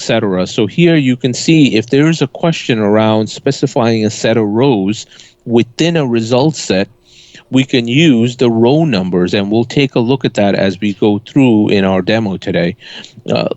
etc. So here you can see if there is a question around specifying a set of rows within a result set, we can use the row numbers, and we'll take a look at that as we go through in our demo today.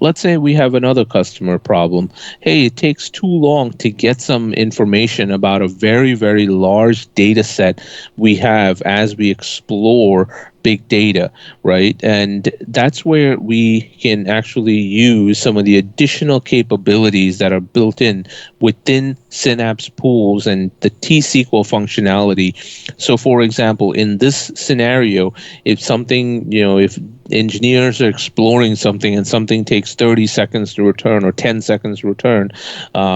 Let's say we have another customer problem. Hey, it takes too long to get some information about a very, very large data set we have as we explore big data, right? And that's where we can actually use some of the additional capabilities that are built in within Synapse pools and the T-SQL functionality. So for example, in this scenario, if something, if engineers are exploring something and something takes 30 seconds to return or 10 seconds to return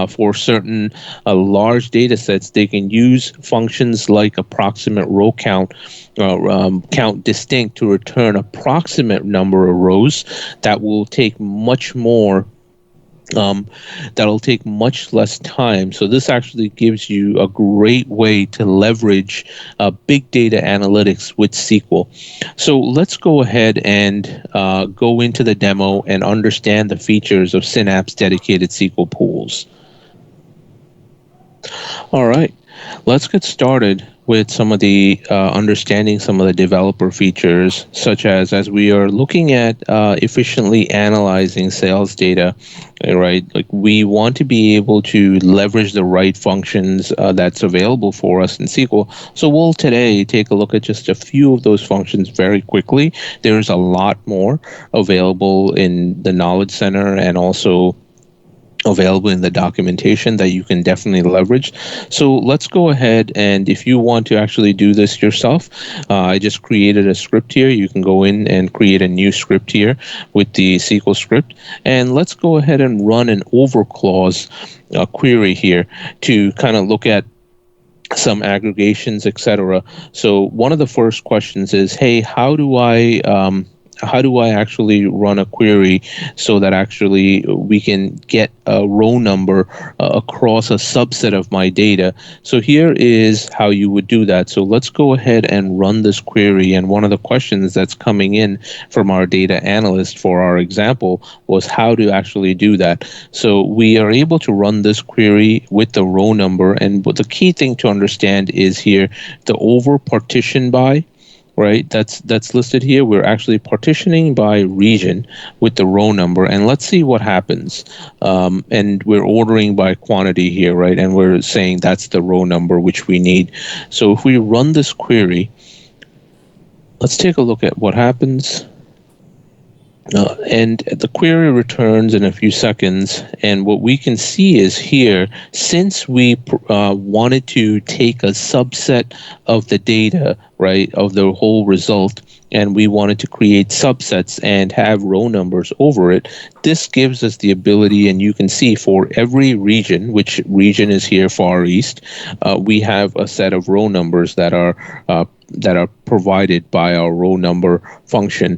for certain large data sets, they can use functions like approximate row count, count distinct to return approximate number of rows that will take much more that'll take much less time. So this actually gives you a great way to leverage big data analytics with SQL. So let's go ahead and go into the demo and understand the features of Synapse dedicated SQL pools. All right, let's get started with some of the understanding some of the developer features, such as we are looking at efficiently analyzing sales data, right? Like we want to be able to leverage the right functions that's available for us in SQL. So we'll today take a look at just a few of those functions very quickly. There's a lot more available in the Knowledge Center and also available in the documentation that you can definitely leverage. So let's go ahead, and if you want to actually do this yourself, I just created a script here. You can go in and create a new script here with the SQL script, and let's go ahead and run an overclause query here to kind of look at some aggregations, etc. So one of the first questions is, hey, how do I actually run a query so that actually we can get a row number across a subset of my data? So here is how you would do that. So let's go ahead and run this query. And one of the questions that's coming in from our data analyst for our example was how to actually do that. So we are able to run this query with the row number. And the key thing to understand is here the over partition by, right? That's listed here. We're actually partitioning by region with the row number, and let's see what happens. And we're ordering by quantity here, right? And we're saying that's the row number which we need. So if we run this query, let's take a look at what happens. And the query returns in a few seconds, and what we can see is here, since we wanted to take a subset of the data, right, of the whole result, and we wanted to create subsets and have row numbers over it, this gives us the ability, and you can see for every region, which region is here, Far East, we have a set of row numbers that are provided by our row number function,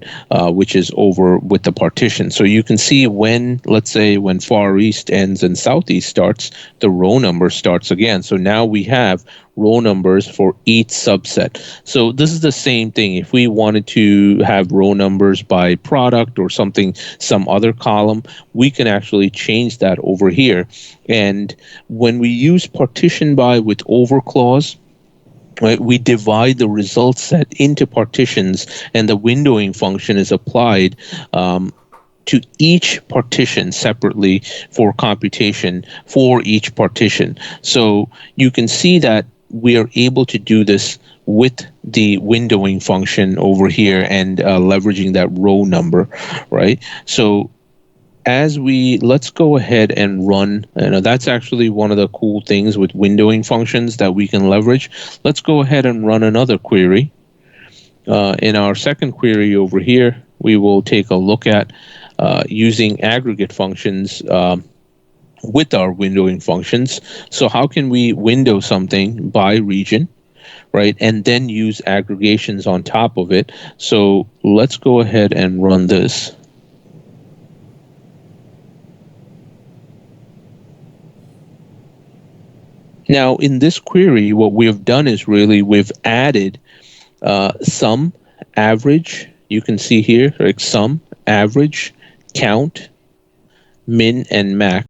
which is over with the partition. So you can see when, let's say, when Far East ends and Southeast starts, the row number starts again. So now we have row numbers for each subset. So this is the same thing. If we wanted to have row numbers by product or something, some other column, we can actually change that over here. And when we use partition by with over clause, right, we divide the result set into partitions, and the windowing function is applied to each partition separately for computation for each partition. So you can see that we are able to do this with the windowing function over here and leveraging that row number, right? So let's go ahead and run, that's actually one of the cool things with windowing functions that we can leverage. Let's go ahead and run another query. In our second query over here, we will take a look at using aggregate functions with our windowing functions. So how can we window something by region, right, and then use aggregations on top of it? So let's go ahead and run this. Now, in this query, what we have done is really we've added sum, average. You can see here, like sum, average, count, min and max.